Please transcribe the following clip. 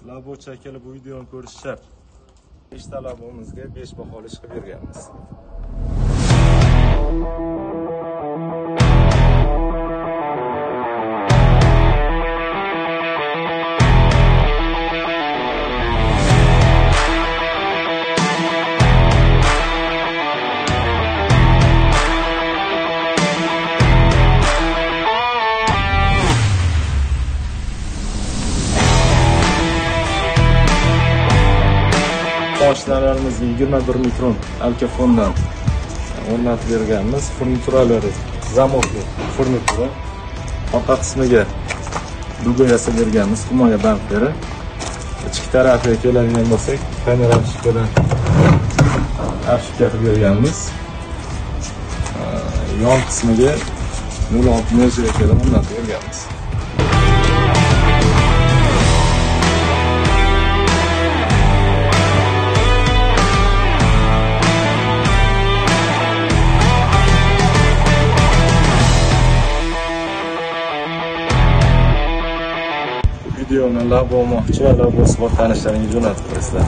Labo chakali bu videoni ko'rish shart. 5 ta labomizga 5 baholi chiqib berganmiz. Mashinalarimizni 21 mikron alkafondan o'rnatib berganmiz. Furnituralari zamokli furnitura. Orqa qismiga dugo yasab berganmiz, himoya bamferi. Ichki tarafiga keladigan bo'lsak, panoramikadan afishka qilib berganmiz. Yon qismiga 06 mo'jizaga kelib o'rnatib berganmiz. Videoni Labo moqchi va Labo sport tanishlaringiz jo'natib qo'yasizlar.